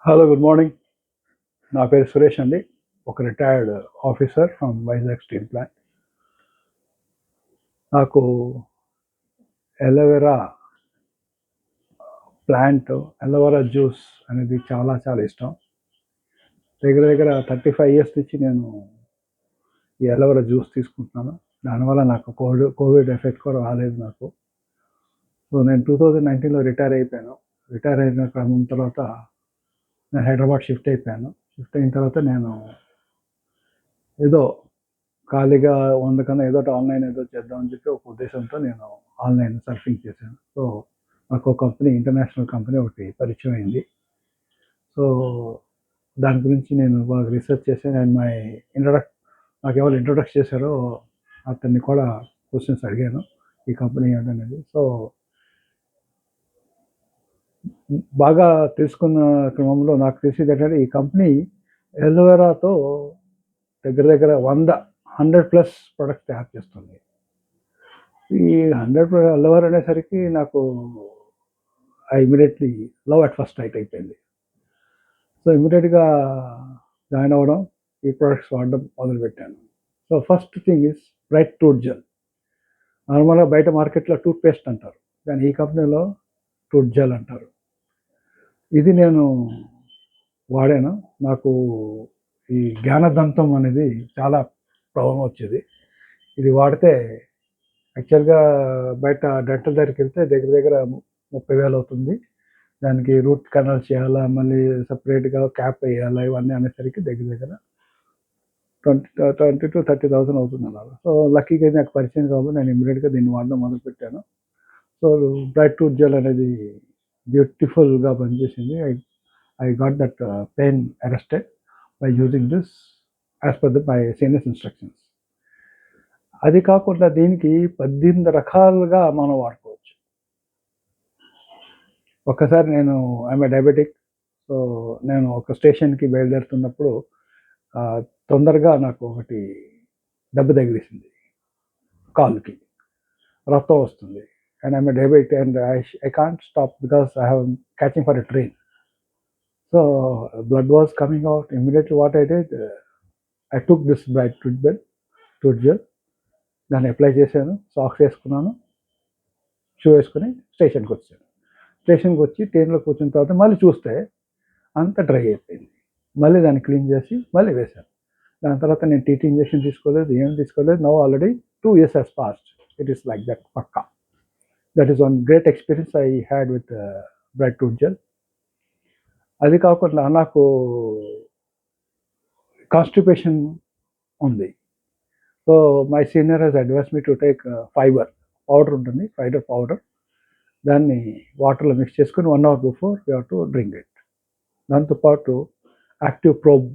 Hello, good morning. నా పేరు సురేష్ అండి. ఒక retired officer from Vizag steel plant. నాకు ఎలోవెరా ప్లాంట్, ఎలోవెరా జ్యూస్ అనేది చాలా చాలా ఇష్టం. దగ్గర దగ్గర 35 ఇయర్స్ నుంచి నేను ఈ ఎలోవెరా జ్యూస్ తీసుకుంటున్నాను. దానివల్ల నాకు కోవిడ్ ఎఫెక్ట్ కూడా రాలేదు నాకు. సో నేను 2019లో రిటైర్ అయిపోయాను. రిటైర్ అయిన క్రమం తర్వాత నేను హైదరాబాద్ షిఫ్ట్ అయిపోయాను. షిఫ్ట్ అయిన తర్వాత నేను ఏదో ఖాళీగా ఉండకన్నా ఏదో ఒకటి ఆన్లైన్ ఏదో చేద్దామని చెప్పి ఒక ఉద్దేశంతో నేను ఆన్లైన్ సర్ఫింగ్ చేశాను. సో నాకు ఒక కంపెనీ, ఇంటర్నేషనల్ కంపెనీ ఒకటి పరిచయం అయింది. సో దాని గురించి నేను బాగా రీసెర్చ్ చేశాను. అండ్ నాకు ఎవరు ఇంట్రొడక్ట్ చేశారో అతన్ని కూడా క్వశ్చన్స్ అడిగాను, ఈ కంపెనీ ఏంటనేది. సో బాగా తెలుసుకున్న క్రమంలో నాకు తెలిసింది ఏంటంటే, ఈ కంపెనీ ఎలోవెరాతో దగ్గర దగ్గర 100+ ప్రొడక్ట్స్ తయారు చేస్తుంది. ఈ 100 లవర్ అనేసరికి నాకు immediately love at first sight అయిపోయింది. సో ఇమీడియట్గా జాయిన్ అవ్వడం, ఈ ప్రొడక్ట్స్ వాడడం మొదలుపెట్టాను. So first thing is bright tooth gel. నార్మల్గా బయట మార్కెట్లో టూత్ పేస్ట్ అంటారు, కానీ ఈ కంపెనీలో టూత్ జెల్ అంటారు. ఇది నేను వాడాను. నాకు ఈ జ్ఞానదంతం అనేది చాలా ప్రాబ్లం వచ్చేది. ఇది వాడితే యాక్చువల్గా బయట డెంటల్ దగ్గరికి వెళ్తే దగ్గర దగ్గర 30,000 అవుతుంది. దానికి రూట్ కెనాల్ చేయాలా, మళ్ళీ సెపరేట్గా క్యాప్ వేయాలా, ఇవన్నీ అనేసరికి దగ్గర దగ్గర 20,000-30,000 అవుతుంది అలాగా. సో లక్కీగా నాకు పరిచయం కాబట్టి నేను ఇమీడియట్గా దీన్ని వాడడం మొదలుపెట్టాను. సో బ్రైట్ టూత్ జెల్ అనేది బ్యూటిఫుల్గా పనిచేసింది. I got that pain arrested by using this as per my seniors instructions. అది కాకుండా దీనికి 18 రకాలుగా మనం వాడుకోవచ్చు. ఒక్కసారి నేను ఐఎమ్ డయాబెటిక్. సో నేను ఒక స్టేషన్కి బయలుదేరుతున్నప్పుడు తొందరగా నాకు ఒకటి దెబ్బ తగిలేసింది కాలుకి, రక్తం వస్తుంది. And I'm diabetic and I can't stop because I have catching for a train. So blood was coming out. Immediately what I did, I took this bright tooth gel. దాన్ని అప్లై చేశాను, సాక్స్ వేసుకున్నాను, shoe వేసుకుని స్టేషన్కి వచ్చాను. స్టేషన్కి వచ్చి ట్రైన్లో కూర్చున్న తర్వాత మళ్ళీ చూస్తే అంత డ్రై అయిపోయింది. మళ్ళీ దాన్ని క్లీన్ చేసి మళ్ళీ వేశాను. దాని తర్వాత నేను టీటీ ఇంజెక్షన్ తీసుకోలేదు, ఏం తీసుకోలేదు. Now already 2 years has passed. It is like that పక్కా. That is one great experience I had with bright tooth gel. అది కాకుండా నాకు కాన్స్టిపేషన్ ఉంది. So my senior he's advise me to take fibre powder ఉంటుంది, fibre powder. దాన్ని వాటర్లో mix చేసుకొని 1 hour before you have to drink it. దాంతోపాటు active probe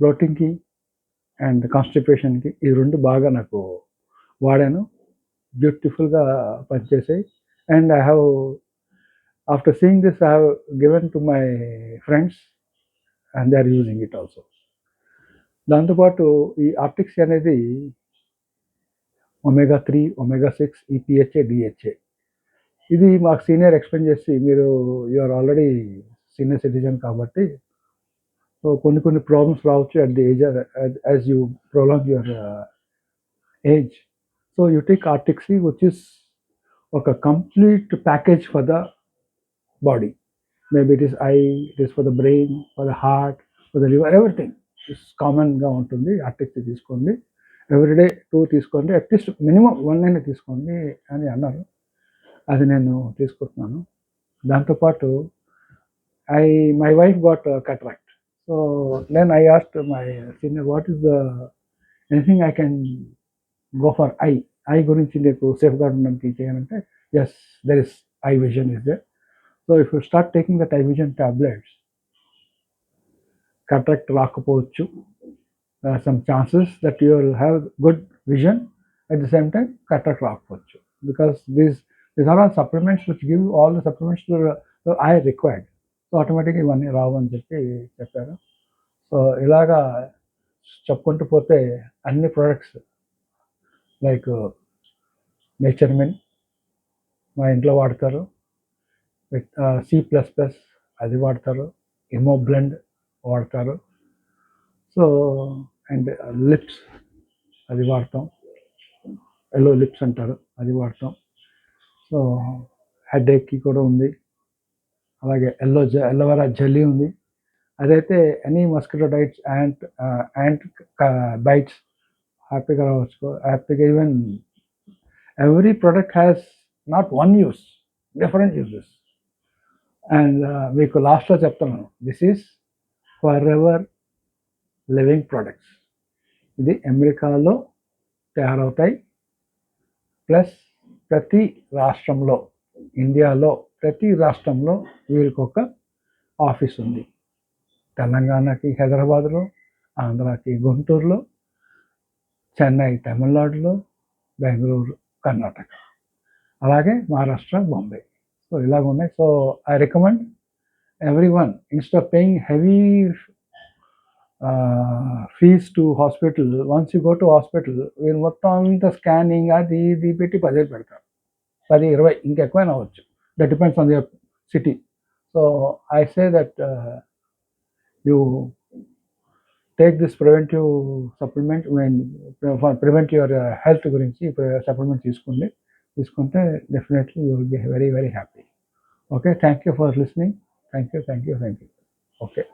బ్లోటింగ్కి అండ్ కాన్స్టిపేషన్కి ఈ రెండు బాగా నాకు వాడాను. బ్యూటిఫుల్గా పనిచేసాయి. And I have after seeing this I have given to my friends and they are using it also. దాంతోపాటు ఈ ఆప్టిక్స్ అనేది omega-3, omega-6, EPHA, DHA. ఇది మాకు సీనియర్ ఎక్స్ప్లెయిన్ చేసి, మీరు you are already senior citizen కాబట్టి సో కొన్ని problems రావచ్చు at the age as you prolong your age. So you take ఆర్టిక్సీ విచ్ ఇస్ ఒక complete package for the body. Maybe it is eye, it is for the brain, for the heart, for the liver, everything is కామన్గా ఉంటుంది. ఆర్టిక్సీ తీసుకోండి, everyday 2 తీసుకోండి, at least minimum 1 అయినా తీసుకోండి అని అన్నారు. అది నేను తీసుకుంటున్నాను. దాంతోపాటు my wife got cataract. So then I asked my senior, what is the anything I can go for eye గురించి నీకు సేఫ్ గార్డ్ ఉండడానికి చేయాలంటే, yes, there is eye vision is there. So if you start taking that eye vision tablets, cataract రాకపోవచ్చు. Some chances that you will have good vision, at the same time cataract రాకపోవచ్చు, because these are all supplements which give you all the supplements the eye required. So ఆటోమేటిక్గా ఇవన్నీ రావు అని చెప్పారు. So ఇలాగా చెప్పుకుంటూ పోతే అన్ని ప్రొడక్ట్స్ లైక్ నేచర్ మిన్ మా ఇంట్లో వాడతారు, విత్ C++, అది వాడతారు, ఇమోబ్లెండ్ వాడతారు. సో అండ్ లిప్స్ అది వాడతాం, ఎల్లో లిప్స్ అంటారు, అది వాడతాం. సో హెడేక్కి కూడా ఉంది. అలాగే ఎల్లోవెరా జెల్లీ ఉంది. అదైతే any mosquito bites ant bites హ్యాపీగా రావచ్చు. హ్యాపీగా even every product has not one use, different uses. And మీకు లాస్ట్లో చెప్తున్నాను, this is for ever living products. ఇది అమెరికాలో తయారవుతాయి. ప్లస్ ప్రతి రాష్ట్రంలో, ఇండియాలో ప్రతి రాష్ట్రంలో వీరికి ఒక ఆఫీస్ ఉంది. తెలంగాణకి హైదరాబాద్లో, ఆంధ్రాకి గుంటూరులో, చెన్నై తమిళనాడులో, బెంగళూరు కర్ణాటక, అలాగే మహారాష్ట్ర బాంబే. సో ఇలాగ ఉన్నాయి. So I recommend everyone, instead of paying heavy fees to hospital, once you go to hospital వీళ్ళు మొత్తం అంతా స్కానింగ్ అది ఇది పెట్టి 10,000 పెడతారు, 10-20 ఇంకెక్కువైనా అవ్వచ్చు. That depends on your city. So I say that you take this preventive supplement, prevent your health గురించి supplement తీసుకుంటే definitely you will be very very happy. Okay, thank you for listening. Thank you. Okay.